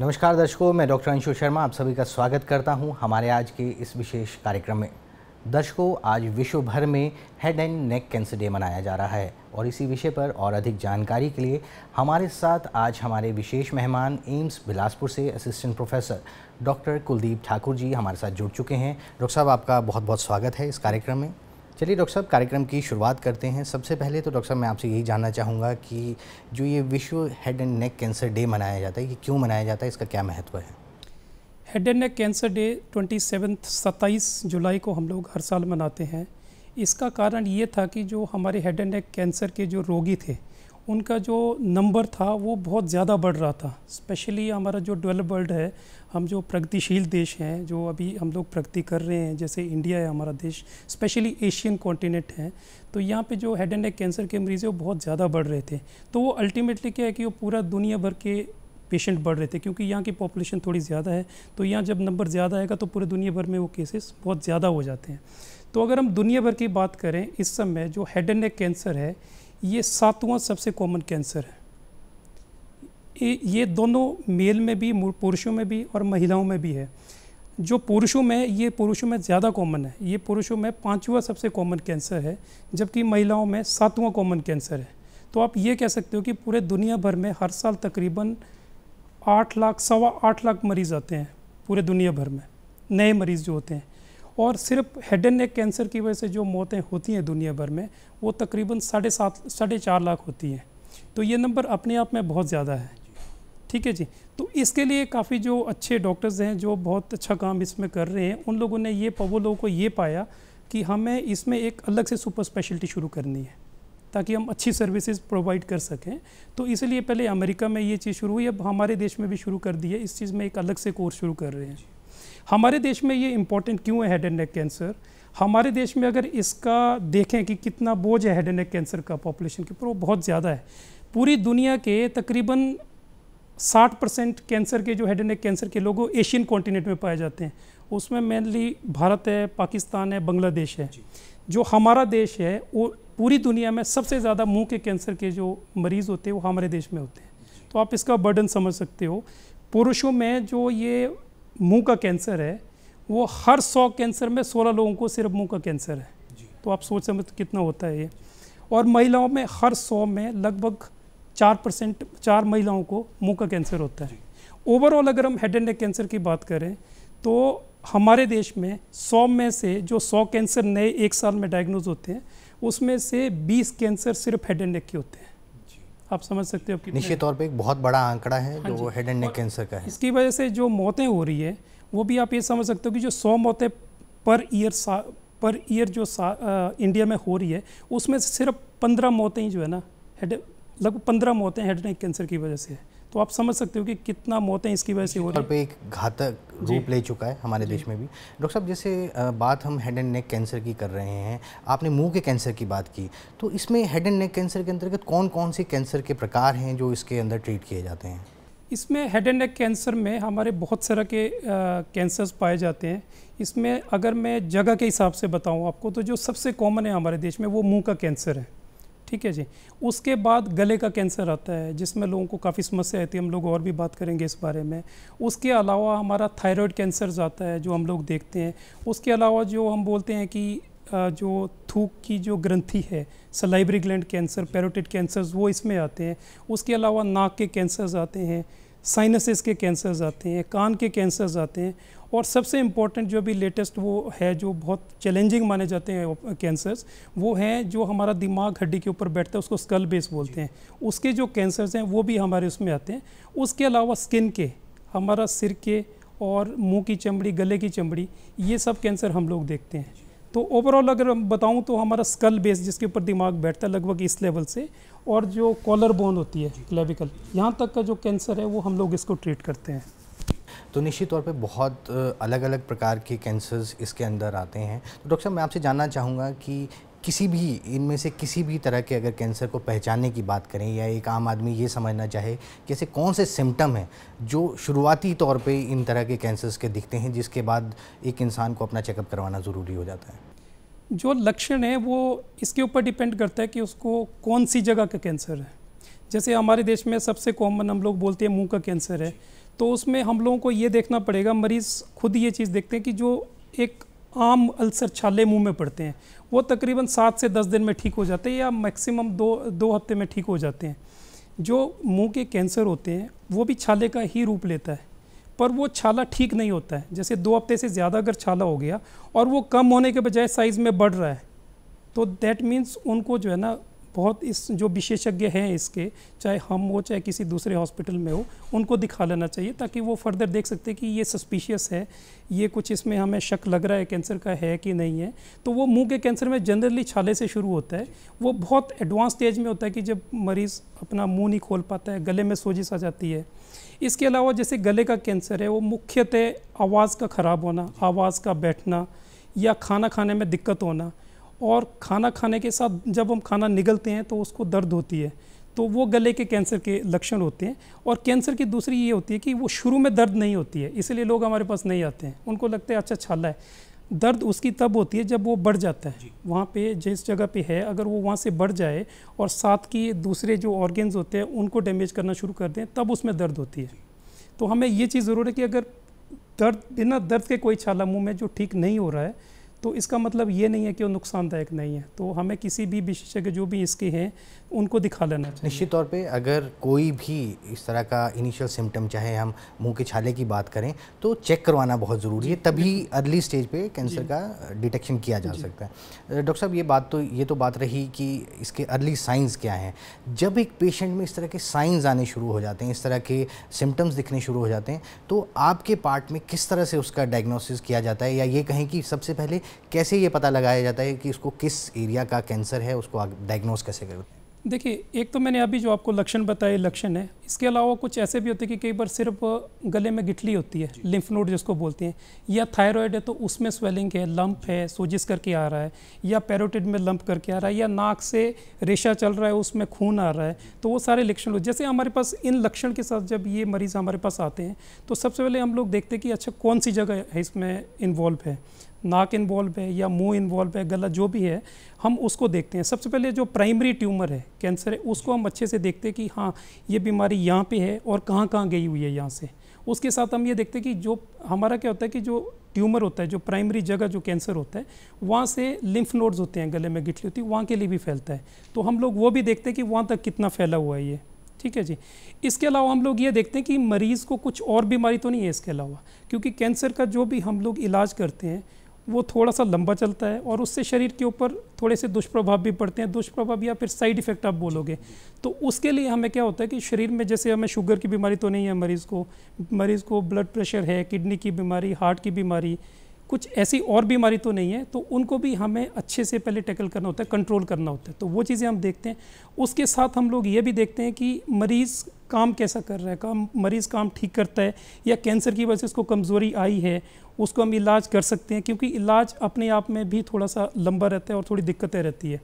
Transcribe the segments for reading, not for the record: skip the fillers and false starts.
नमस्कार दर्शकों, मैं डॉक्टर अंशु शर्मा आप सभी का स्वागत करता हूं हमारे आज के इस विशेष कार्यक्रम में। दर्शकों, आज विश्व भर में head and neck cancer day मनाया जा रहा है और इसी विषय पर और अधिक जानकारी के लिए हमारे साथ आज हमारे विशेष मेहमान एम्स बिलासपुर से assistant professor doctor Kuldeep Thakur ji हमारे साथ जुड़ चुके हैं। डॉक्टर साहब, आपका बहुत बहुत स्वागत है इस कार्यक्रम में। चलिए डॉक्टर साहब, कार्यक्रम की शुरुआत करते हैं। सबसे पहले तो डॉक्टर साहब मैं आपसे यही जानना चाहूँगा कि जो ये विश्व head and neck cancer day मनाया जाता है, ये क्यों मनाया जाता है, इसका क्या महत्व है? Head and neck cancer day 27 जुलाई को हम लोग हर साल मनाते हैं। इसका कारण ये था कि जो हमारे हेड एंड नेक कैंसर के जो रोगी थे उनका जो नंबर था वो बहुत ज़्यादा बढ़ रहा था। स्पेशली हमारा जो डेवलप वर्ल्ड है, हम जो प्रगतिशील देश हैं, जो अभी हम लोग प्रगति कर रहे हैं, जैसे इंडिया है हमारा देश, स्पेशली एशियन कॉन्टिनेंट है, तो यहाँ पे जो हेड एंड नेक कैंसर के मरीज़ है वो बहुत ज़्यादा बढ़ रहे थे। तो वो अल्टीमेटली क्या है कि वो पूरा दुनिया भर के पेशेंट बढ़ रहे थे, क्योंकि यहाँ की पॉपुलेशन थोड़ी ज़्यादा है। तो यहाँ जब नंबर ज़्यादा आएगा तो पूरे दुनिया भर में वो केसेस बहुत ज़्यादा हो जाते हैं। तो अगर हम दुनिया भर की बात करें, इस समय जो हेड एंड नेक कैंसर है ये 7वां सबसे कॉमन कैंसर है। ये दोनों मेल में भी, पुरुषों में भी और महिलाओं में भी है। जो पुरुषों में, ये पुरुषों में ज़्यादा कॉमन है। ये पुरुषों में 5वां सबसे कॉमन कैंसर है, जबकि महिलाओं में 7वां कॉमन कैंसर है। तो आप ये कह सकते हो कि पूरे दुनिया भर में हर साल तकरीबन 8 लाख, 8.25 लाख मरीज़ आते हैं पूरे दुनिया भर में, नए मरीज़ जो होते हैं। और सिर्फ हेड एंड नेक कैंसर की वजह से जो मौतें होती हैं दुनिया भर में वो तकरीबन 4.5 लाख होती हैं। तो ये नंबर अपने आप में बहुत ज़्यादा है। ठीक है जी। तो इसके लिए काफ़ी जो अच्छे डॉक्टर्स हैं जो बहुत अच्छा काम इसमें कर रहे हैं, उन लोगों ने वो लोगों को ये पाया कि हमें इसमें एक अलग से सुपर स्पेशलिटी शुरू करनी है ताकि हम अच्छी सर्विसेज प्रोवाइड कर सकें। तो इसलिए पहले अमेरिका में ये चीज़ शुरू हुई, अब हमारे देश में भी शुरू कर दी है। इस चीज़ में एक अलग से कोर्स शुरू कर रहे हैं। हमारे देश में ये इम्पॉर्टेंट क्यों है हेड एंड नेक कैंसर? हमारे देश में अगर इसका देखें कि कितना बोझ है हेड एंड नेक कैंसर का पॉपुलेशन के ऊपर, वो बहुत ज़्यादा है। पूरी दुनिया के तकरीबन 60% कैंसर के, जो हेड एंड नेक कैंसर के लोग एशियन कॉन्टिनेंट में पाए जाते हैं। उसमें मेनली भारत है, पाकिस्तान है, बांग्लादेश है। जो हमारा देश है वो पूरी दुनिया में सबसे ज़्यादा मुंह के कैंसर के जो मरीज़ होते हैं वो हमारे देश में होते हैं। तो आप इसका बर्डन समझ सकते हो। पुरुषों में जो ये मुंह का कैंसर है वो हर 100 कैंसर में 16 लोगों को सिर्फ मुंह का कैंसर है। तो आप सोच समझ कितना होता है ये। और महिलाओं में हर 100 में लगभग 4 महिलाओं को मुंह का कैंसर होता है। ओवरऑल अगर हम हेड एंड नेक कैंसर की बात करें तो हमारे देश में 100 में से जो 100 कैंसर नए एक साल में डायग्नोज होते हैं उसमें से 20 कैंसर सिर्फ हेड एंड नेक के होते हैं। आप समझ सकते हो। निश्चित तौर पे एक बहुत बड़ा आंकड़ा है जो हेड एंड नेक कैंसर का है। इसकी वजह से जो मौतें हो रही है वो भी आप ये समझ सकते हो कि जो 100 मौतें पर ईयर जो इंडिया में हो रही है उसमें से सिर्फ 15 मौतें ही जो है ना लगभग 15 मौतें हेड एंड नेक कैंसर की वजह से है। तो आप समझ सकते हो कि कितना मौतें इसकी वजह से हो रही है। पे एक घातक रूप ले चुका है हमारे देश में भी। डॉक्टर साहब, जैसे बात हम हेड एंड नेक कैंसर की कर रहे हैं, आपने मुंह के कैंसर की बात की, तो इसमें हेड एंड नेक कैंसर के अंतर्गत कौन कौन से कैंसर के प्रकार हैं जो इसके अंदर ट्रीट किए जाते हैं? इसमें हेड एंड नेक कैंसर में हमारे बहुत सारे के कैंसर्स पाए जाते हैं। इसमें अगर मैं जगह के हिसाब से बताऊँ आपको तो जो सबसे कॉमन है हमारे देश में वो मुँह का कैंसर है। ठीक है जी। उसके बाद गले का कैंसर आता है जिसमें लोगों को काफ़ी समस्या आती है, हम लोग और भी बात करेंगे इस बारे में। उसके अलावा हमारा थायराइड कैंसर आता है जो हम लोग देखते हैं। उसके अलावा जो हम बोलते हैं कि जो थूक की जो ग्रंथि है, salivary gland cancer, parotid cancers, वो इसमें आते हैं। उसके अलावा नाक के कैंसर्स आते हैं, साइनसेस के कैंसर्स आते हैं, कान के कैंसर्स आते हैं। और सबसे इम्पॉर्टेंट जो अभी लेटेस्ट वो है जो बहुत चैलेंजिंग माने जाते हैं कैंसर्स, वो हैं जो हमारा दिमाग हड्डी के ऊपर बैठता है, उसको स्कल बेस बोलते हैं। उसके जो कैंसर्स हैं वो भी हमारे उसमें आते हैं। उसके अलावा स्किन के, हमारा सिर के और मुंह की चमड़ी, गले की चमड़ी, ये सब कैंसर हम लोग देखते हैं। तो ओवरऑल अगर मैं बताऊं तो हमारा स्कल बेस जिसके ऊपर दिमाग बैठता है लगभग इस लेवल से, और जो कॉलर बोन होती है क्लेविकल, यहाँ तक का जो कैंसर है वो हम लोग इसको ट्रीट करते हैं। तो निश्चित तौर पे बहुत अलग अलग प्रकार के कैंसर्स इसके अंदर आते हैं। तो डॉक्टर साहब, मैं आपसे जानना चाहूँगा कि किसी भी इनमें से किसी भी तरह के अगर कैंसर को पहचानने की बात करें या एक आम आदमी ये समझना चाहे कि ऐसे कौन से सिम्टम हैं जो शुरुआती तौर पे इन तरह के कैंसर्स के दिखते हैं जिसके बाद एक इंसान को अपना चेकअप करवाना ज़रूरी हो जाता है? जो लक्षण है वो इसके ऊपर डिपेंड करता है कि उसको कौन सी जगह का कैंसर है। जैसे हमारे देश में सबसे कॉमन हम लोग बोलते हैं मुंह का कैंसर है, तो उसमें हम लोगों को ये देखना पड़ेगा, मरीज़ खुद ये चीज़ देखते हैं कि जो एक आम अल्सर छाले मुंह में पड़ते हैं वो तकरीबन 7 से 10 दिन में ठीक हो जाते हैं या मैक्सिमम दो हफ्ते में ठीक हो जाते हैं। जो मुंह के कैंसर होते हैं वो भी छाले का ही रूप लेता है, पर वो छाला ठीक नहीं होता है। जैसे 2 हफ्ते से ज़्यादा अगर छाला हो गया और वो कम होने के बजाय साइज़ में बढ़ रहा है, तो दैट मीन्स उनको जो है ना बहुत इस जो विशेषज्ञ हैं इसके, चाहे हम हो चाहे किसी दूसरे हॉस्पिटल में हो, उनको दिखा लेना चाहिए ताकि वो फर्दर देख सकते हैं कि ये सस्पिशियस है, ये कुछ इसमें हमें शक लग रहा है कैंसर का है कि नहीं है। तो वो मुंह के कैंसर में जनरली छाले से शुरू होता है, वो बहुत एडवांस स्टेज में होता है कि जब मरीज़ अपना मुंह नहीं खोल पाता है, गले में सोजिश आ जाती है। इसके अलावा जैसे गले का कैंसर है वो मुख्यतः आवाज़ का ख़राब होना, आवाज़ का बैठना या खाना खाने में दिक्कत होना, और खाना खाने के साथ जब हम खाना निगलते हैं तो उसको दर्द होती है, तो वो गले के कैंसर के लक्षण होते हैं। और कैंसर की दूसरी ये होती है कि वो शुरू में दर्द नहीं होती है, इसलिए लोग हमारे पास नहीं आते हैं, उनको लगता है अच्छा छाला है। दर्द उसकी तब होती है जब वो बढ़ जाता है, वहाँ पे जिस जगह पे है अगर वो वहाँ से बढ़ जाए और साथ की दूसरे जो ऑर्गेन्स होते हैं उनको डैमेज करना शुरू कर दें, तब उसमें दर्द होती है। तो हमें ये चीज़ ज़रूर है कि अगर बिना दर्द के कोई छाला मुँह में जो ठीक नहीं हो रहा है तो इसका मतलब ये नहीं है कि वो नुकसानदायक नहीं है। तो हमें किसी भी विशेषज्ञ जो भी इसके हैं उनको दिखा लेना चाहिए। निश्चित तौर पे अगर कोई भी इस तरह का इनिशियल सिम्टम, चाहे हम मुंह के छाले की बात करें, तो चेक करवाना बहुत ज़रूरी है, तभी अर्ली स्टेज पे कैंसर का डिटेक्शन किया जा सकता है। डॉक्टर साहब ये तो बात रही कि इसके अर्ली साइंस क्या हैं। जब एक पेशेंट में इस तरह के साइंस आने शुरू हो जाते हैं, इस तरह के सिम्टम्स दिखने शुरू हो जाते हैं, तो आपके पार्ट में किस तरह से उसका डायग्नोसिस किया जाता है, या ये कहें कि सबसे पहले कैसे ये पता लगाया जाता है कि उसको किस एरिया का कैंसर है, उसको डायग्नोस कैसे करें? देखिए, एक तो मैंने अभी जो आपको लक्षण बताए लक्षण है, इसके अलावा कुछ ऐसे भी होते हैं कि कई बार सिर्फ गले में गिठली होती है, लिम्फ नोड जिसको बोलते हैं, या थायराइड है तो उसमें स्वेलिंग है, लंप है, सोजिश करके आ रहा है, या पैरोटिड में लंप करके आ रहा है, या नाक से रेशा चल रहा है उसमें खून आ रहा है, तो वो सारे लक्षण हो। जैसे हमारे पास इन लक्षण के साथ जब ये मरीज़ हमारे पास आते हैं तो सबसे पहले हम लोग देखते हैं कि अच्छा कौन सी जगह है इसमें इन्वॉल्व है, नाक इन्वॉल्व है या मुंह इन्वॉल्व है, गला जो भी है, हम उसको देखते हैं। सबसे पहले जो प्राइमरी ट्यूमर है, कैंसर है, उसको हम अच्छे से देखते हैं कि हाँ ये बीमारी यहाँ पे है और कहाँ कहाँ गई हुई है यहाँ से। उसके साथ हम ये देखते हैं कि जो हमारा क्या होता है कि जो ट्यूमर होता है, जो प्राइमरी जगह जो कैंसर होता है, वहाँ से लिम्फ नोड्स होते हैं, गले में गिठली होती है, वहाँ के लिए भी फैलता है, तो हम लोग वो भी देखते हैं कि वहाँ तक कितना फैला हुआ है ये। ठीक है जी। इसके अलावा हम लोग ये देखते हैं कि मरीज़ को कुछ और बीमारी तो नहीं है इसके अलावा, क्योंकि कैंसर का जो भी हम लोग इलाज करते हैं वो थोड़ा सा लंबा चलता है और उससे शरीर के ऊपर थोड़े से दुष्प्रभाव भी पड़ते हैं, दुष्प्रभाव या फिर साइड इफ़ेक्ट आप बोलोगे। तो उसके लिए हमें क्या होता है कि शरीर में जैसे हमें शुगर की बीमारी तो नहीं है मरीज़ को ब्लड प्रेशर है, किडनी की बीमारी, हार्ट की बीमारी, कुछ ऐसी और बीमारी तो नहीं है, तो उनको भी हमें अच्छे से पहले टैकल करना होता है, कंट्रोल करना होता है। तो वो चीज़ें हम देखते हैं। उसके साथ हम लोग ये भी देखते हैं कि मरीज़ काम कैसा कर रहा है, मरीज़ काम ठीक करता है या कैंसर की वजह से उसको कमज़ोरी आई है, उसको हम इलाज कर सकते हैं, क्योंकि इलाज अपने आप में भी थोड़ा सा लंबा रहता है और थोड़ी दिक्कतें रहती है।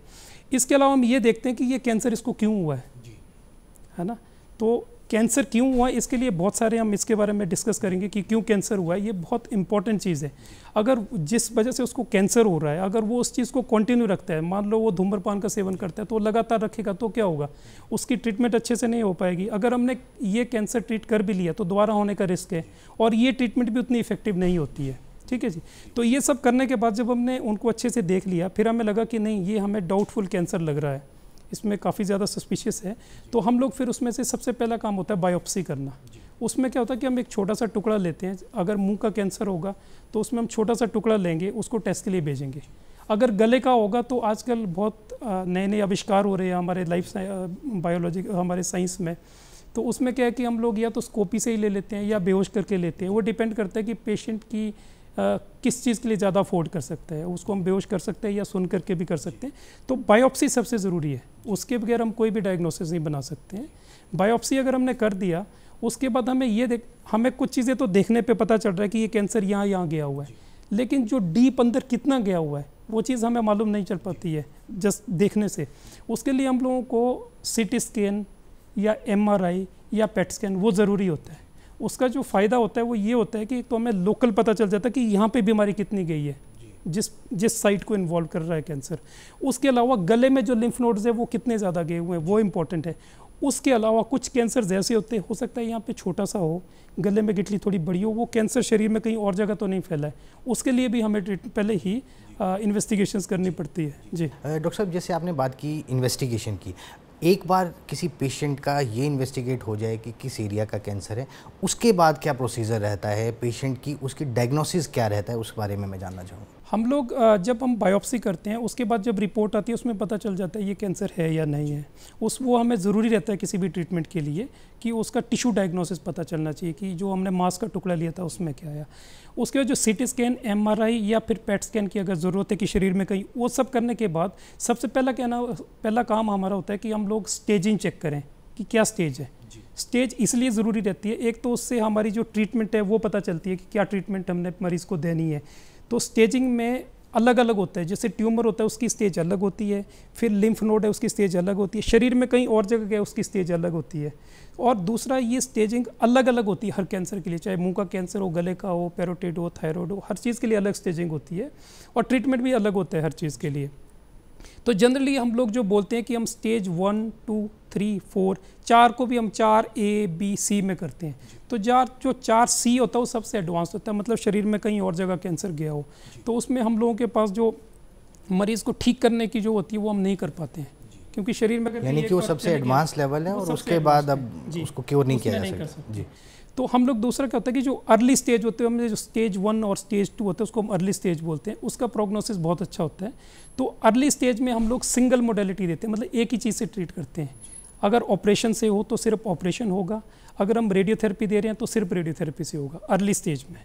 इसके अलावा हम ये देखते हैं कि ये कैंसर इसको क्यों हुआ है ना। तो कैंसर क्यों हुआ, इसके लिए बहुत सारे हम इसके बारे में डिस्कस करेंगे कि क्यों कैंसर हुआ है। ये बहुत इंपॉर्टेंट चीज़ है। अगर जिस वजह से उसको कैंसर हो रहा है, अगर वो उस चीज़ को कंटिन्यू रखता है, मान लो वो धूम्रपान का सेवन करता है, तो लगातार रखेगा तो क्या होगा, उसकी ट्रीटमेंट अच्छे से नहीं हो पाएगी। अगर हमने ये कैंसर ट्रीट कर भी लिया तो दोबारा होने का रिस्क है, और ये ट्रीटमेंट भी उतनी इफेक्टिव नहीं होती है। ठीक है जी। तो ये सब करने के बाद जब हमने उनको अच्छे से देख लिया, फिर हमें लगा कि नहीं ये हमें डाउटफुल कैंसर लग रहा है, इसमें काफ़ी ज़्यादा सस्पिशियस है, तो हम लोग फिर उसमें से सबसे पहला काम होता है बायोप्सी करना। उसमें क्या होता है कि हम एक छोटा सा टुकड़ा लेते हैं, अगर मुंह का कैंसर होगा तो उसमें हम छोटा सा टुकड़ा लेंगे, उसको टेस्ट के लिए भेजेंगे। अगर गले का होगा तो आजकल बहुत नए नए आविष्कार हो रहे हैं हमारे बायोलॉजी हमारे साइंस में, तो उसमें क्या है कि हम लोग या तो स्कोपी से ही ले लेते हैं या बेहोश करके लेते हैं। वो डिपेंड करता है कि पेशेंट की किस चीज़ के लिए ज़्यादा अफोर्ड कर सकता है, उसको हम बेहोश कर सकते हैं या सुन करके भी कर सकते हैं। तो बायोप्सी सबसे ज़रूरी है, उसके बगैर हम कोई भी डायग्नोसिस नहीं बना सकते हैं। बायोप्सी अगर हमने कर दिया, उसके बाद हमें कुछ चीज़ें तो देखने पे पता चल रहा है कि ये कैंसर यहाँ गया हुआ है, लेकिन जो डीप अंदर कितना गया हुआ है वो चीज़ हमें मालूम नहीं चल पाती है जस्ट देखने से। उसके लिए हम लोगों को सीटी स्कैन या MRI या पेट स्कैन वो ज़रूरी होता है। उसका जो फ़ायदा होता है वो ये होता है कि तो हमें लोकल पता चल जाता है कि यहाँ पे बीमारी कितनी गई है, जिस साइट को इन्वॉल्व कर रहा है कैंसर। उसके अलावा गले में जो लिम्फ नोड्स है वो कितने ज़्यादा गए हुए हैं वो इम्पॉर्टेंट है। उसके अलावा कुछ कैंसर ऐसे होते हैं, हो सकता है यहाँ पे छोटा सा हो, गले में गिठली थोड़ी बड़ी हो, वो कैंसर शरीर में कहीं और जगह तो नहीं फैला है, उसके लिए भी हमें पहले ही इन्वेस्टिगेशंस करनी पड़ती है। जी डॉक्टर साहब, जैसे आपने बात की इन्वेस्टिगेशन की, एक बार किसी पेशेंट का ये इन्वेस्टिगेट हो जाए कि किस एरिया का कैंसर है, उसके बाद क्या प्रोसीजर रहता है पेशेंट की, उसकी डायग्नोसिस क्या रहता है, उस बारे में मैं जानना चाहूँगा। हम लोग जब हम बायोप्सी करते हैं उसके बाद जब रिपोर्ट आती है उसमें पता चल जाता है ये कैंसर है या नहीं है। वो हमें ज़रूरी रहता है किसी भी ट्रीटमेंट के लिए कि उसका टिश्यू डायग्नोसिस पता चलना चाहिए कि जो हमने मांस का टुकड़ा लिया था उसमें क्या आया। उसके बाद जो सीटी स्कैन, एमआरआई या फिर पेट स्कैन की अगर ज़रूरत है कि शरीर में कहीं, वो सब करने के बाद सबसे पहला काम हमारा होता है कि हम लोग स्टेजिंग चेक करें कि क्या स्टेज है। स्टेज इसलिए ज़रूरी रहती है, एक तो उससे हमारी जो ट्रीटमेंट है वो पता चलती है कि क्या ट्रीटमेंट हमने मरीज़ को देनी है। तो स्टेजिंग में अलग अलग होता है, जैसे ट्यूमर होता है उसकी स्टेज अलग होती है, फिर लिम्फ नोड है उसकी स्टेज अलग होती है, शरीर में कहीं और जगह है उसकी स्टेज अलग होती है। और दूसरा, ये स्टेजिंग अलग अलग होती है हर कैंसर के लिए, चाहे मुंह का कैंसर हो, गले का हो, पैरोटिड हो, थायराइड हो, हर चीज़ के लिए अलग स्टेजिंग होती है और ट्रीटमेंट भी अलग होता है हर चीज़ के लिए। तो जनरली हम लोग जो बोलते हैं कि हम स्टेज 1, 2, 3, 4, 4 को भी हम 4A, B, C में करते हैं। तो जो 4C होता है वो सबसे एडवांस होता है, मतलब शरीर में कहीं और जगह कैंसर गया हो, तो उसमें हम लोगों के पास जो मरीज़ को ठीक करने की जो होती है वो हम नहीं कर पाते हैं, क्योंकि शरीर में यानी कि वो सबसे एडवांस लेवल है और उसके बाद अब उसको क्योर नहीं किया जा सकता। जी। तो हम लोग दूसरा क्या होता है कि जो अर्ली स्टेज होते हैं, हमने जो स्टेज 1 और स्टेज 2 होते हैं उसको हम अर्ली स्टेज बोलते हैं, उसका प्रोग्नोसिस बहुत अच्छा होता है। तो अर्ली स्टेज में हम लोग सिंगल मोडेलिटी देते हैं, मतलब एक ही चीज़ से ट्रीट करते हैं। अगर ऑपरेशन से हो तो सिर्फ ऑपरेशन होगा, अगर हम रेडियोथेरेपी दे रहे हैं तो सिर्फ रेडियोथेरेपी से होगा अर्ली स्टेज में।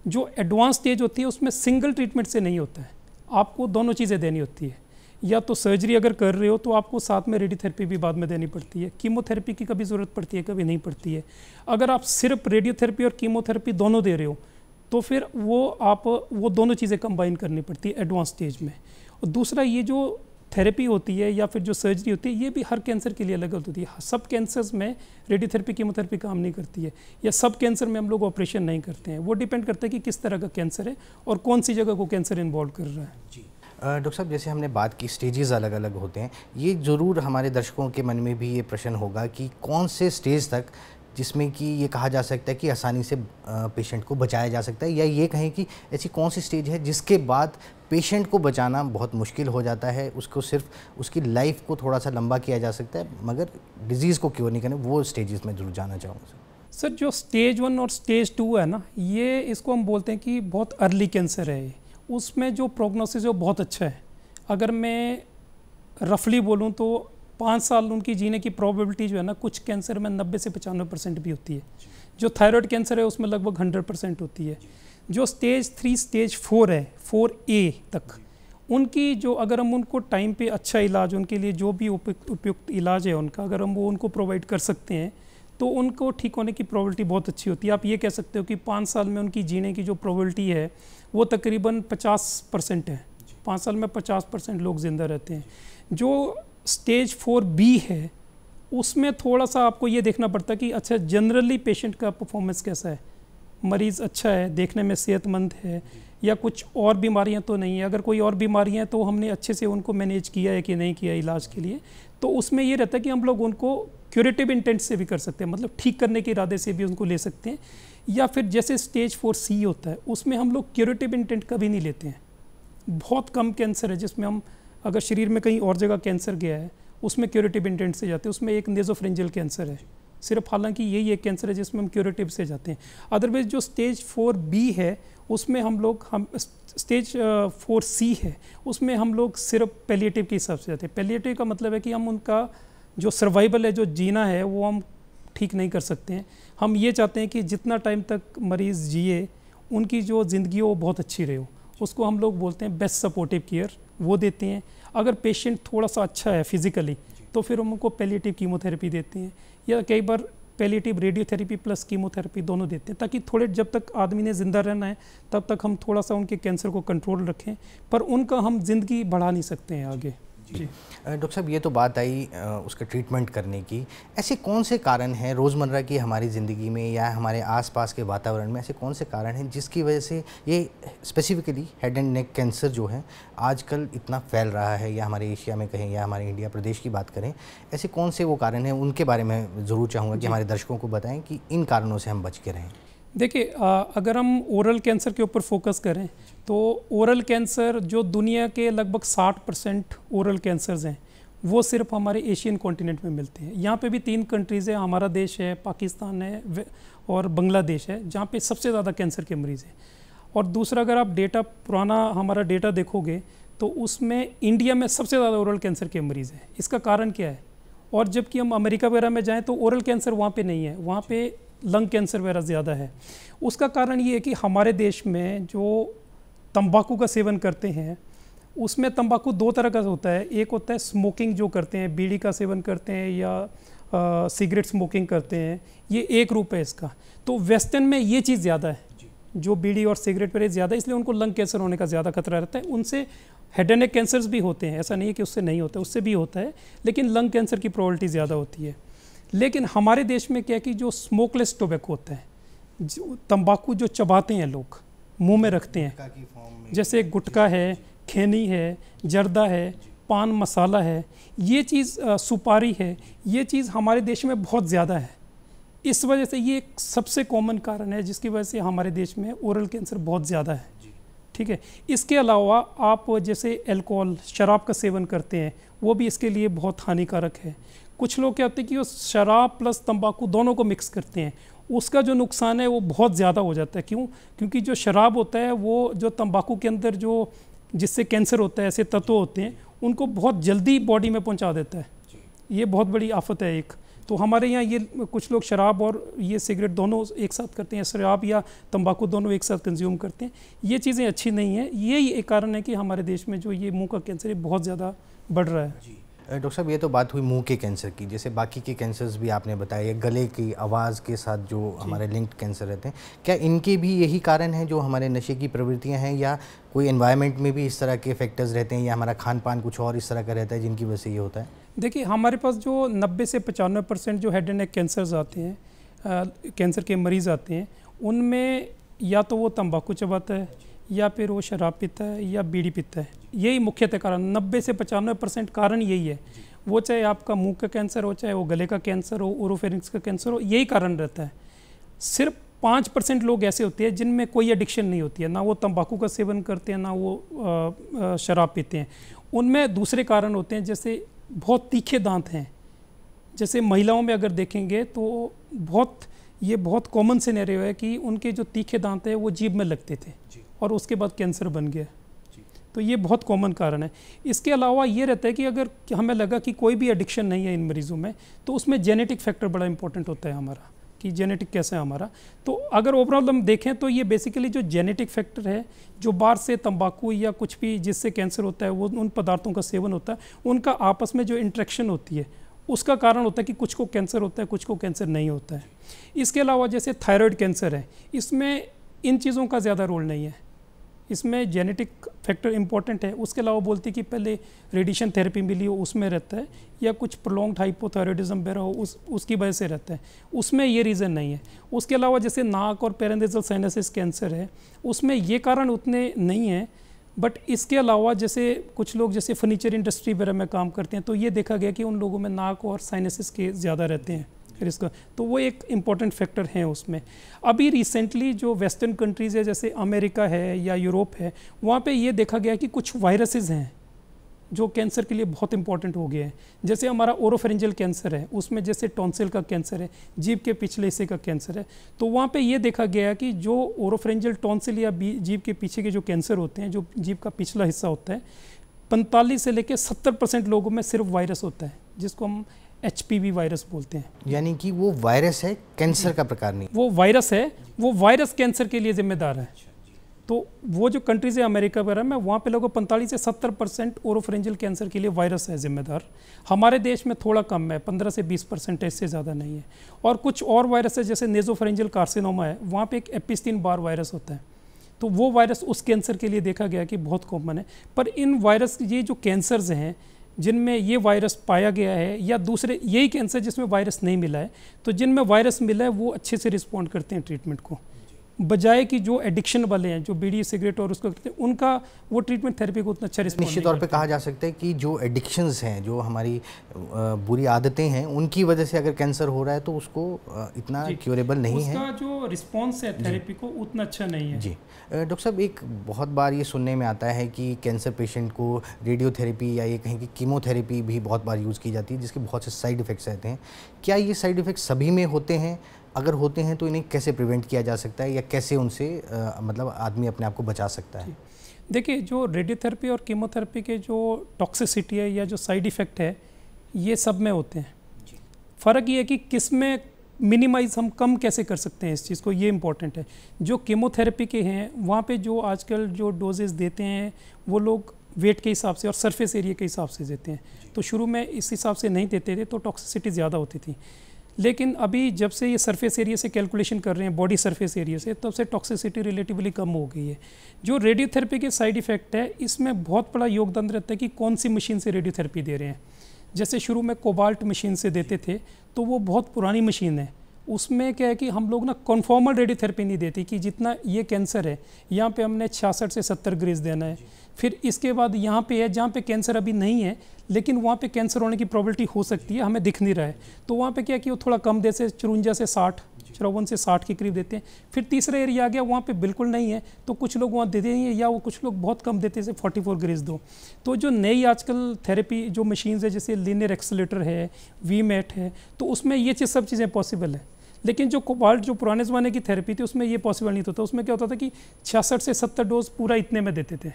जो एडवांस स्टेज होती है उसमें सिंगल ट्रीटमेंट से नहीं होता है, आपको दोनों चीज़ें देनी होती है। या तो सर्जरी अगर कर रहे हो तो आपको साथ में रेडियोथेरेपी भी बाद में देनी पड़ती है, कीमोथेरेपी की कभी ज़रूरत पड़ती है, कभी नहीं पड़ती है। अगर आप सिर्फ रेडियोथेरेपी और कीमोथेरेपी दोनों दे रहे हो तो फिर वो दोनों चीज़ें कंबाइन करनी पड़ती है एडवांस स्टेज में। और दूसरा, ये जो थेरेपी होती है या फिर जो सर्जरी होती है ये भी हर कैंसर के लिए अलग होती है। सब कैंसर्स में रेडियोथेरेपी, कीमोथेरेपी काम नहीं करती है, या सब कैंसर में हम लोग ऑपरेशन नहीं करते हैं। वो डिपेंड करता है कि किस तरह का कैंसर है और कौन सी जगह को कैंसर इन्वॉल्व कर रहा है। जी डॉक्टर साहब, जैसे हमने बात की स्टेजेस अलग अलग होते हैं, ये ज़रूर हमारे दर्शकों के मन में भी ये प्रश्न होगा कि कौन से स्टेज तक जिसमें कि ये कहा जा सकता है कि आसानी से पेशेंट को बचाया जा सकता है, या ये कहें कि ऐसी कौन सी स्टेज है जिसके बाद पेशेंट को बचाना बहुत मुश्किल हो जाता है, उसको सिर्फ उसकी लाइफ को थोड़ा सा लंबा किया जा सकता है मगर डिजीज़ को क्योर नहीं करना, वो स्टेजेस में जरूर जाना चाहूँगा। सर, जो स्टेज 1 और स्टेज 2 है ना, ये इसको हम बोलते हैं कि बहुत अर्ली कैंसर है। उसमें जो प्रोग्नोसिस है वो बहुत अच्छा है। अगर मैं रफली बोलूँ तो 5 साल उनकी जीने की प्रोबेबिलिटी जो है ना, कुछ कैंसर में 90 से 95% भी होती है। जो थायराइड कैंसर है उसमें लगभग 100% होती है। जो स्टेज 3, स्टेज 4 है, 4A तक, उनकी जो अगर हम उनको टाइम पे अच्छा इलाज, उनके लिए जो भी उपयुक्त इलाज है उनका, अगर हम वो उनको प्रोवाइड कर सकते हैं तो उनको ठीक होने की प्रोबेबिलिटी बहुत अच्छी होती है। आप ये कह सकते हो कि 5 साल में उनकी जीने की जो प्रोबेबिलिटी है वो तकरीबन 50% है। 5 साल में 50% लोग ज़िंदा रहते हैं। जो स्टेज 4B है उसमें थोड़ा सा आपको ये देखना पड़ता है कि अच्छा जनरली पेशेंट का परफॉर्मेंस कैसा है, मरीज़ अच्छा है, देखने में सेहतमंद है, या कुछ और बीमारियां तो नहीं है। अगर कोई और बीमारियां हैं तो हमने अच्छे से उनको मैनेज किया है कि नहीं किया इलाज के लिए, तो उसमें ये रहता है कि हम लोग उनको क्यूरेटिव इंटेंट से भी कर सकते हैं, मतलब ठीक करने के इरादे से भी उनको ले सकते हैं। या फिर जैसे स्टेज 4C होता है उसमें हम लोग क्यूरेटिव इंटेंट कभी नहीं लेते हैं। बहुत कम कैंसर है जिसमें हम, अगर शरीर में कहीं और जगह कैंसर गया है उसमें क्यूरेटिव इंटेंट से जाते हैं। उसमें एक नेजोफ्रेंजियल कैंसर है सिर्फ, हालांकि यही एक कैंसर है जिसमें हम क्यूरेटिव से जाते हैं। अदरवाइज जो स्टेज 4B है उसमें हम स्टेज 4C है उसमें हम लोग सिर्फ पैलिएटिव के हिसाब से जाते हैं। पैलिएटिव का मतलब है कि हम उनका जो सर्वाइवल है, जो जीना है, वो हम ठीक नहीं कर सकते हैं। हम ये चाहते हैं कि जितना टाइम तक मरीज़ जिए उनकी जो ज़िंदगी हो वो बहुत अच्छी रहे हो, उसको हम लोग बोलते हैं बेस्ट सपोर्टिव केयर, वो देते हैं। अगर पेशेंट थोड़ा सा अच्छा है फिज़िकली तो फिर हम उनको पैलिएटिव कीमोथेरेपी देते हैं, या कई बार पैलिएटिव रेडियोथेरेपी प्लस कीमोथेरेपी दोनों देते हैं, ताकि थोड़े, जब तक आदमी ने ज़िंदा रहना है तब तक हम थोड़ा सा उनके कैंसर को कंट्रोल रखें, पर उनका हम ज़िंदगी बढ़ा नहीं सकते हैं आगे। डॉक्टर साहब, ये तो बात आई उसका ट्रीटमेंट करने की। ऐसे कौन से कारण हैं रोज़मर्रा की हमारी ज़िंदगी में या हमारे आसपास के वातावरण में, ऐसे कौन से कारण हैं जिसकी वजह से ये specifically head and neck cancer जो है आजकल इतना फैल रहा है, या हमारे एशिया में कहें या हमारे इंडिया प्रदेश की बात करें, ऐसे कौन से वो कारण हैं, उनके बारे में ज़रूर चाहूँगा कि हमारे दर्शकों को बताएं कि इन कारणों से हम बच के रहें। देखिए, अगर हम ओरल कैंसर के ऊपर फोकस करें तो ओरल कैंसर जो दुनिया के लगभग 60% ओरल कैंसर्स हैं वो सिर्फ हमारे एशियन कॉन्टिनेंट में मिलते हैं। यहाँ पे भी 3 कंट्रीज़ हैं, हमारा देश है, पाकिस्तान है और बांग्लादेश है, जहाँ पे सबसे ज़्यादा कैंसर के मरीज़ हैं। और दूसरा, अगर आप डेटा पुराना हमारा डेटा देखोगे तो उसमें इंडिया में सबसे ज़्यादा ओरल कैंसर के मरीज़ हैं। इसका कारण क्या है? और जबकि हम अमेरिका वगैरह में जाएँ तो ओरल कैंसर वहाँ पर नहीं है, वहाँ पर लंग कैंसर वगैरह ज़्यादा है। उसका कारण ये है कि हमारे देश में जो तंबाकू का सेवन करते हैं उसमें तंबाकू 2 तरह का होता है। एक होता है स्मोकिंग, जो करते हैं, बीड़ी का सेवन करते हैं या सिगरेट स्मोकिंग करते हैं, ये एक रूप है इसका। तो वेस्टर्न में ये चीज़ ज़्यादा है, जो बीड़ी और सिगरेट पर ज़्यादा, इसलिए उनको लंग कैंसर होने का ज़्यादा खतरा रहता है। उनसे हेड एंड नेक कैंसर्स भी होते हैं, ऐसा नहीं है कि उससे नहीं होता, उससे भी होता है, लेकिन लंग कैंसर की प्रोबेबिलिटी ज़्यादा होती है। लेकिन हमारे देश में क्या है कि जो स्मोकलेस टोबैको होता है, जो तंबाकू जो चबाते हैं लोग, मुंह में रखते हैं, जैसे गुटखा है, खैनी है, जर्दा है, पान मसाला है, ये चीज़ सुपारी है, ये चीज़ हमारे देश में बहुत ज़्यादा है। इस वजह से ये एक सबसे कॉमन कारण है जिसकी वजह से हमारे देश में ओरल कैंसर बहुत ज़्यादा है। ठीक है। इसके अलावा आप जैसे अल्कोहल, शराब का सेवन करते हैं, वो भी इसके लिए बहुत हानिकारक है। कुछ लोग क्या होते हैं कि वो शराब प्लस तंबाकू दोनों को मिक्स करते हैं, उसका जो नुकसान है वो बहुत ज़्यादा हो जाता है। क्यों? क्योंकि जो शराब होता है वो जो तंबाकू के अंदर जो जिससे कैंसर होता है, ऐसे तत्व होते हैं, उनको बहुत जल्दी बॉडी में पहुंचा देता है। ये बहुत बड़ी आफत है एक। तो हमारे यहाँ ये कुछ लोग शराब और ये सिगरेट दोनों एक साथ करते हैं, शराब या तंबाकू दोनों एक साथ कंज्यूम करते हैं। ये चीज़ें अच्छी नहीं है। यही एक कारण है कि हमारे देश में जो ये मुँह का कैंसर है बहुत ज़्यादा बढ़ रहा है। डॉक्टर साहब, ये तो बात हुई मुंह के कैंसर की, जैसे बाकी के कैंसर्स भी आपने बताए, गले की आवाज़ के साथ जो हमारे लिंक्ड कैंसर रहते हैं, क्या इनके भी यही कारण हैं जो हमारे नशे की प्रवृत्तियां हैं, या कोई एनवायरनमेंट में भी इस तरह के फैक्टर्स रहते हैं, या हमारा खान पान कुछ और इस तरह का रहता है जिनकी वजह से ये होता है? देखिए, हमारे पास जो 90 से 95% जो हेड एंड नेक कैंसर्स आते हैं, कैंसर के मरीज़ आते हैं, उनमें या तो वो तंबाकू चबाता है, या फिर वो शराब पीता है, या बीड़ी पीता है। यही मुख्यतः कारण, 90 से 95% कारण यही है। वो चाहे आपका मुंह का कैंसर हो, चाहे वो गले का कैंसर हो, ओरोफेरिंक्स का कैंसर हो, यही कारण रहता है। सिर्फ 5% लोग ऐसे होते हैं जिनमें कोई एडिक्शन नहीं होती है, ना वो तंबाकू का सेवन करते हैं, ना वो शराब पीते हैं। उनमें दूसरे कारण होते हैं, जैसे बहुत तीखे दांत हैं। जैसे महिलाओं में अगर देखेंगे तो ये बहुत कॉमन सिनेरियो है कि उनके जो तीखे दांत हैं वो जीभ में लगते थे और उसके बाद कैंसर बन गया। तो ये बहुत कॉमन कारण है। इसके अलावा ये रहता है कि अगर हमें लगा कि कोई भी एडिक्शन नहीं है इन मरीज़ों में, तो उसमें जेनेटिक फैक्टर बड़ा इंपॉर्टेंट होता है हमारा, कि जेनेटिक कैसा है हमारा। तो अगर ओवरऑल हम देखें तो ये बेसिकली जो जेनेटिक फैक्टर है, जो बाहर से तंबाकू या कुछ भी जिससे कैंसर होता है, वो उन पदार्थों का सेवन होता है, उनका आपस में जो इंट्रैक्शन होती है उसका कारण होता है कि कुछ को कैंसर होता है, कुछ को कैंसर नहीं होता है। इसके अलावा जैसे थायराइड कैंसर है, इसमें इन चीज़ों का ज़्यादा रोल नहीं है, इसमें जेनेटिक फैक्टर इंपॉर्टेंट है। उसके अलावा बोलती है कि पहले रेडिएशन थेरेपी मिली हो, उसमें रहता है, या कुछ प्रोलॉन्ग्ड हाइपोथायराइडिज्म वगैरह हो, उसकी वजह से रहता है, उसमें ये रीज़न नहीं है। उसके अलावा जैसे नाक और पेरेनेसल साइनसिस कैंसर है, उसमें ये कारण उतने नहीं हैं। बट इसके अलावा जैसे कुछ लोग जैसे फर्नीचर इंडस्ट्री वगैरह में काम करते हैं, तो ये देखा गया कि उन लोगों में नाक और साइनसिस के ज़्यादा रहते हैं रिस्क, तो वो एक इम्पॉर्टेंट फैक्टर है उसमें। अभी रिसेंटली जो वेस्टर्न कंट्रीज़ है, जैसे अमेरिका है या यूरोप है, वहाँ पे ये देखा गया कि कुछ वायरसेस हैं जो कैंसर के लिए बहुत इंपॉर्टेंट हो गए हैं। जैसे हमारा ओरोफेरिंजियल कैंसर है, उसमें जैसे टॉन्सिल का कैंसर है, जीभ के पिछले हिस्से का कैंसर है, तो वहाँ पे ये देखा गया कि जो ओरोफेरिंजियल टॉन्सिल या जीभ के पीछे के जो कैंसर होते हैं, जो जीभ का पिछला हिस्सा होता है, 45 से लेकर 70% लोगों में सिर्फ वायरस होता है, जिसको हम HPV वायरस बोलते हैं। यानी कि वो वायरस है, कैंसर का प्रकार नहीं। वो वायरस है, वो वायरस कैंसर के लिए जिम्मेदार है। तो वो जो कंट्रीज़ है अमेरिका वगैरह में, वहाँ पे लगभग 45 से 70% ओरोफेरिंजियल कैंसर के लिए वायरस है जिम्मेदार। हमारे देश में थोड़ा कम है, 15 से 20%, इससे ज़्यादा नहीं है। और कुछ और वायरस है, जैसे नेजोफेरिंजियल कार्सिनोमा है, वहाँ पे एक एपिस्टीन बार वायरस होता है, तो वो वायरस उस कैंसर के लिए देखा गया कि बहुत कॉमन है। पर इन वायरस, ये जो कैंसर्स हैं, जिनमें ये वायरस पाया गया है, या दूसरे यही कैंसर जिसमें वायरस नहीं मिला है, तो जिनमें वायरस मिला है वो अच्छे से रिस्पॉन्ड करते हैं ट्रीटमेंट को, बजाय कि जो एडिक्शन वाले हैं, जो बीड़ी सिगरेट और उसको करते हैं, उनका वो ट्रीटमेंट थेरेपी को उतना अच्छा रिस्पॉन्ड निश्चित तौर पे कहा जा सकता है कि जो एडिक्शंस हैं, जो हमारी बुरी आदतें हैं, उनकी वजह से अगर कैंसर हो रहा है तो उसको इतना क्यूरेबल नहीं है, उसका जो रिस्पॉन्स है थेरेपी को उतना अच्छा नहीं है। जी डॉक्टर साहब, एक बहुत बार ये सुनने में आता है कि कैंसर पेशेंट को रेडियोथेरेपी या ये कहें कि कीमोथेरेपी भी बहुत बार यूज़ की जाती है, जिसके बहुत से साइड इफ़ेक्ट्स रहते हैं। क्या ये साइड इफ़ेक्ट्स सभी में होते हैं? अगर होते हैं तो इन्हें कैसे प्रिवेंट किया जा सकता है, या कैसे उनसे मतलब आदमी अपने आप को बचा सकता है? देखिए, जो रेडियोथेरेपी और कीमोथेरेपी के जो टॉक्सिसिटी है या जो साइड इफ़ेक्ट है, ये सब में होते हैं। फ़र्क ये है कि किस में मिनिमाइज हम कम कैसे कर सकते हैं इस चीज़ को, ये इंपॉर्टेंट है। जो कीमोथेरेपी के हैं वहाँ पे जो आजकल जो डोजेस देते हैं वो लोग वेट के हिसाब से और सरफेस एरिया के हिसाब से देते हैं, तो शुरू में इस हिसाब से नहीं देते थे तो टॉक्सिसिटी ज़्यादा होती थी। लेकिन अभी जब से ये सरफेस एरिया से कैलकुलेशन कर रहे हैं, बॉडी सरफेस एरिया से, तब से टॉक्सिसिटी रिलेटिवली कम हो गई है। जो रेडियोथेरेपी के साइड इफ़ेक्ट है, इसमें बहुत बड़ा योगदान रहता है कि कौन सी मशीन से रेडियोथेरेपी दे रहे हैं। जैसे शुरू में कोबाल्ट मशीन से देते थे, तो वो बहुत पुरानी मशीन है। उसमें क्या है कि हम लोग ना कॉन्फॉर्मल रेडियोथेरेपी नहीं देती कि जितना ये कैंसर है यहाँ पे हमने 66 से 70 ग्रेज देना है, फिर इसके बाद यहाँ पे है जहाँ पे कैंसर अभी नहीं है लेकिन वहाँ पे कैंसर होने की प्रोबेबिलिटी हो सकती है, हमें दिख नहीं रहा है, तो वहाँ पे क्या कि वो थोड़ा कम देते, 54 से 60, 54 से 60 के करीब देते हैं। फिर तीसरा एरिया आ गया, वहाँ पे बिल्कुल नहीं है तो कुछ लोग वहाँ देते हैं, या वो कुछ लोग बहुत कम देते हैं, 44 ग्रेज दो। तो जो नई आजकल थेरेपी जो मशीन्स है, जैसे लीनियर एक्सेलेटर है, वीमेट है, तो उसमें ये सब चीज़ें पॉसिबल है। लेकिन जो कोबाल्ट जो पुराने ज़माने की थेरेपी थी उसमें ये पॉसिबल नहीं होता। उसमें क्या होता था कि 66 से 70 डोज पूरा इतने में देते थे,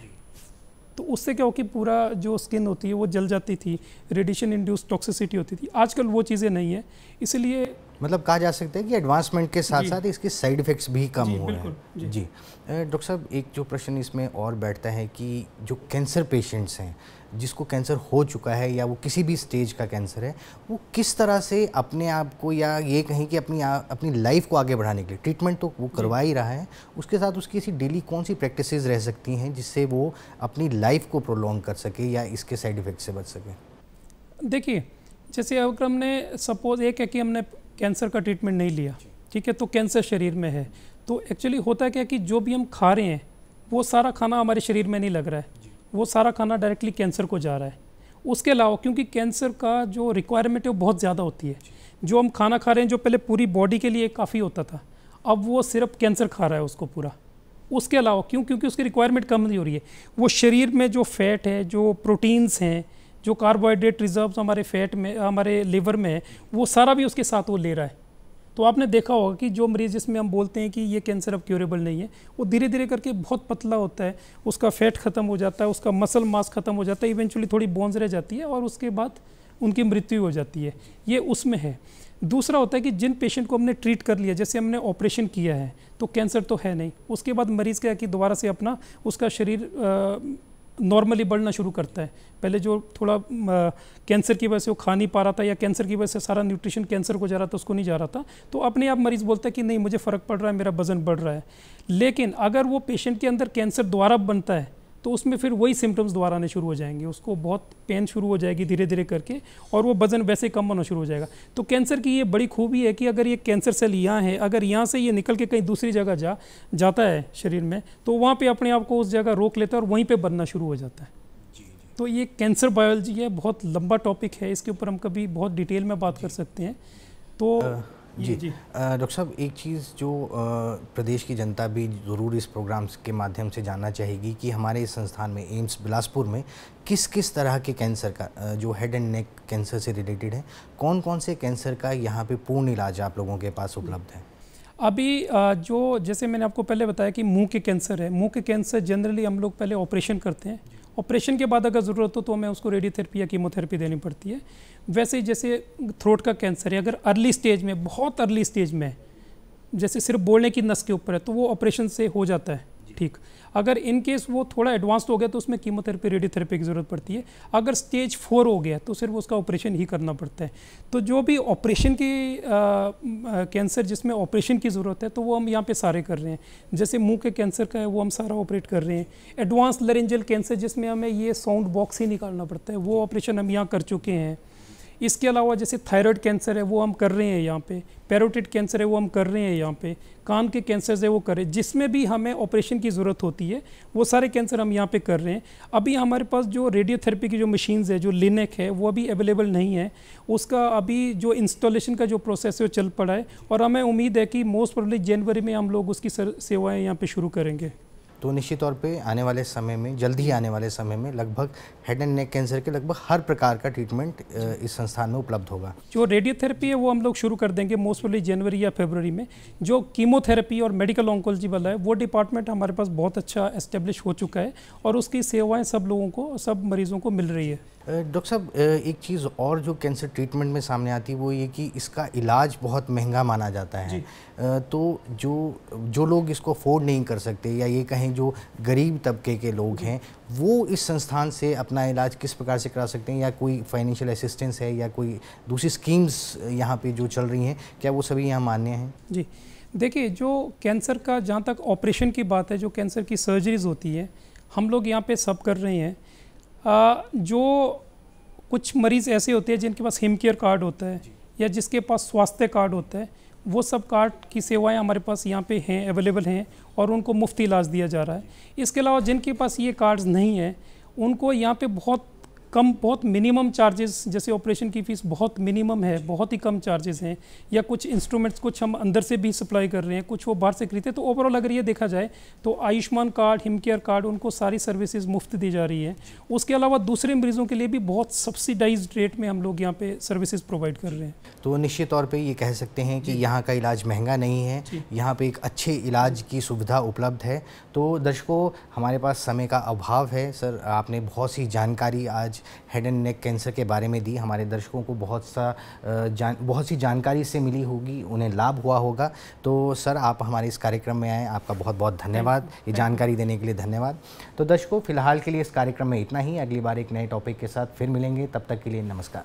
तो उससे क्या हो कि पूरा जो स्किन होती है वो जल जाती थी, रेडिएशन इंड्यूस टॉक्सिसिटी होती थी। आजकल वो चीज़ें नहीं है, इसलिए मतलब कहा जा सकता है कि एडवांसमेंट के साथ साथ इसके साइड इफ़ेक्ट्स भी कम हो रहे हैं। जी डॉक्टर साहब, एक जो प्रश्न इसमें और बैठता है कि जो कैंसर पेशेंट्स हैं, जिसको कैंसर हो चुका है या वो किसी भी स्टेज का कैंसर है, वो किस तरह से अपने आप को, या ये कहें कि अपनी लाइफ को आगे बढ़ाने के लिए, ट्रीटमेंट तो वो करवा ही रहा है, उसके साथ उसकी ऐसी डेली कौन सी प्रैक्टिसेस रह सकती हैं जिससे वो अपनी लाइफ को प्रोलॉन्ग कर सके या इसके साइड इफ़ेक्ट से बच सके? देखिए, जैसे अगर हमने सपोज एक है कि हमने कैंसर का ट्रीटमेंट नहीं लिया, ठीक है, तो कैंसर शरीर में है, तो एक्चुअली होता है क्या कि जो भी हम खा रहे हैं वो सारा खाना हमारे शरीर में नहीं लग रहा है, वो सारा खाना डायरेक्टली कैंसर को जा रहा है। उसके अलावा क्योंकि कैंसर का जो रिक्वायरमेंट है वो बहुत ज़्यादा होती है, जो हम खाना खा रहे हैं जो पहले पूरी बॉडी के लिए काफ़ी होता था, अब वो सिर्फ कैंसर खा रहा है उसको पूरा। उसके अलावा क्योंकि उसकी रिक्वायरमेंट कम नहीं हो रही है, वो शरीर में जो फैट है, जो प्रोटीन्स हैं, जो कार्बोहाइड्रेट रिजर्व्स हमारे फैट में, हमारे लिवर में है, वो सारा भी उसके साथ वो ले रहा है। तो आपने देखा होगा कि जो मरीज़ जिसमें हम बोलते हैं कि ये कैंसर अब क्यूरेबल नहीं है, वो धीरे धीरे करके बहुत पतला होता है, उसका फैट ख़त्म हो जाता है, उसका मसल मास ख़त्म हो जाता है, इवेंचुअली थोड़ी बोन्स रह जाती है और उसके बाद उनकी मृत्यु हो जाती है। ये उसमें है। दूसरा होता है कि जिन पेशेंट को हमने ट्रीट कर लिया, जैसे हमने ऑपरेशन किया है तो कैंसर तो है नहीं, उसके बाद मरीज़ क्या है कि दोबारा से अपना उसका शरीर नॉर्मली बढ़ना शुरू करता है। पहले जो थोड़ा कैंसर की वजह से वो खा नहीं पा रहा था या कैंसर की वजह से सारा न्यूट्रिशन कैंसर को जा रहा था, उसको नहीं जा रहा था, तो अपने आप मरीज़ बोलता है कि नहीं मुझे फ़र्क पड़ रहा है, मेरा वज़न बढ़ रहा है। लेकिन अगर वो पेशेंट के अंदर कैंसर दोबारा बनता है तो उसमें फिर वही सिम्टम्स दोबारा आने शुरू हो जाएंगे, उसको बहुत पेन शुरू हो जाएगी धीरे धीरे करके, और वो वज़न वैसे कम होना शुरू हो जाएगा। तो कैंसर की ये बड़ी खूबी है कि अगर ये कैंसर सेल यहाँ है, अगर यहाँ से ये निकल के कहीं दूसरी जगह जाता है शरीर में, तो वहाँ पे अपने आप को उस जगह रोक लेता है और वहीं पे बनना शुरू हो जाता है। तो ये कैंसर बायोलॉजी है, बहुत लंबा टॉपिक है, इसके ऊपर हम कभी बहुत डिटेल में बात कर सकते हैं। तो जी डॉक्टर साहब, एक चीज़ जो प्रदेश की जनता भी ज़रूर इस प्रोग्राम्स के माध्यम से जानना चाहेगी कि हमारे इस संस्थान में, एम्स बिलासपुर में, किस किस तरह के कैंसर का जो हेड एंड नेक कैंसर से रिलेटेड है, कौन कौन से कैंसर का यहाँ पे पूर्ण इलाज आप लोगों के पास उपलब्ध है? अभी जो जैसे मैंने आपको पहले बताया कि मुंह के कैंसर है, मुंह के कैंसर जनरली हम लोग पहले ऑपरेशन करते हैं, ऑपरेशन के बाद अगर ज़रूरत हो तो हमें उसको रेडियोथेरेपी या कीमोथेरेपी देनी पड़ती है। वैसे जैसे थ्रोट का कैंसर है, अगर अर्ली स्टेज में, बहुत अर्ली स्टेज में, जैसे सिर्फ बोलने की नस के ऊपर है, तो वो ऑपरेशन से हो जाता है, ठीक। अगर इन केस वो थोड़ा एडवांस्ड हो गया तो उसमें कीमोथेरेपी, रेडियोथेरेपी की ज़रूरत पड़ती है। अगर स्टेज 4 हो गया तो सिर्फ उसका ऑपरेशन ही करना पड़ता है। तो जो भी ऑपरेशन की कैंसर जिसमें ऑपरेशन की ज़रूरत है तो वो हम यहाँ पे सारे कर रहे हैं। जैसे मुंह के कैंसर का है वो हम सारा ऑपरेट कर रहे हैं। एडवांस लरेंजल कैंसर जिसमें हमें ये साउंड बॉक्स ही निकालना पड़ता है वो ऑपरेशन हम यहाँ कर चुके हैं। इसके अलावा जैसे थायराइड कैंसर है वो हम कर रहे हैं यहाँ पे, पैरोटिड कैंसर है वो हम कर रहे हैं यहाँ पे, कान के कैंसर है वो कर रहे हैं। जिसमें भी हमें ऑपरेशन की ज़रूरत होती है वो सारे कैंसर हम यहाँ पे कर रहे हैं। अभी हमारे पास जो रेडियोथेरेपी की जो मशीन्स है, जो लिनेक है, वो अभी अवेलेबल नहीं है। उसका अभी जो इंस्टॉलेशन का जो प्रोसेस है वो चल पड़ा है और हमें उम्मीद है कि मोस्ट प्रोबेबली जनवरी में हम लोग उसकी सेवाएँ यहाँ पर शुरू करेंगे। तो निश्चित तौर पे आने वाले समय में, जल्द ही आने वाले समय में लगभग हेड एंड नेक कैंसर के लगभग हर प्रकार का ट्रीटमेंट इस संस्थान में उपलब्ध होगा। जो रेडियोथेरेपी है वो हम लोग शुरू कर देंगे मोस्ट प्रोबेबली जनवरी या फरवरी में। जो कीमोथेरेपी और मेडिकल ऑन्कोलॉजी वाला है वो डिपार्टमेंट हमारे पास बहुत अच्छा एस्टेब्लिश हो चुका है और उसकी सेवाएं सब लोगों को, सब मरीजों को मिल रही है। डॉक्टर साहब, एक चीज़ और जो कैंसर ट्रीटमेंट में सामने आती है वो ये कि इसका इलाज बहुत महंगा माना जाता है। तो जो लोग इसको अफोर्ड नहीं कर सकते या ये कहें जो गरीब तबके के लोग हैं वो इस संस्थान से अपना इलाज किस प्रकार से करा सकते हैं, या कोई फाइनेंशियल असिस्टेंस है या कोई दूसरी स्कीम्स यहाँ पे जो चल रही हैं, क्या वो सभी यहाँ मान्य हैं? जी देखिए, जो कैंसर का जहाँ तक ऑपरेशन की बात है, जो कैंसर की सर्जरीज होती है हम लोग यहाँ पे सब कर रहे हैं। जो कुछ मरीज़ ऐसे होते हैं जिनके पास हिम केयर कार्ड होता है या जिसके पास स्वास्थ्य कार्ड होता है, वो सब कार्ड की सेवाएं हमारे पास यहाँ पे हैं, अवेलेबल हैं और उनको मुफ्त इलाज दिया जा रहा है। इसके अलावा जिनके पास ये कार्ड्स नहीं है उनको यहाँ पे बहुत मिनिमम चार्जेस, जैसे ऑपरेशन की फ़ीस बहुत मिनिमम है, बहुत ही कम चार्जेस हैं, या कुछ इंस्ट्रूमेंट्स कुछ हम अंदर से भी सप्लाई कर रहे हैं, कुछ वो बाहर से खरीदते हैं। तो ओवरऑल अगर ये देखा जाए तो Ayushman card, him care card, उनको सारी सर्विसेज मुफ्त दी जा रही है। उसके अलावा दूसरे मरीजों के लिए भी बहुत सब्सिडाइज्ड रेट में हम लोग यहाँ पे सर्विसेज प्रोवाइड कर रहे हैं। तो निश्चित तौर पे ये कह सकते हैं कि यहाँ का इलाज महंगा नहीं है, यहाँ पे एक अच्छे इलाज की सुविधा उपलब्ध है। तो दर्शकों, हमारे पास समय का अभाव है। सर, आपने बहुत सी जानकारी आज हेड एंड नेक कैंसर के बारे में दी। हमारे दर्शकों को बहुत सी जानकारी से मिली होगी, उन्हें लाभ हुआ होगा। तो सर, आप हमारे इस कार्यक्रम में आए, आपका बहुत बहुत धन्यवाद। ये जानकारी देने के लिए धन्यवाद। तो दर्शकों, फिलहाल के लिए इस कार्यक्रम में इतना ही। अगली बार एक नए टॉपिक के साथ फिर मिलेंगे, तब तक के लिए नमस्कार।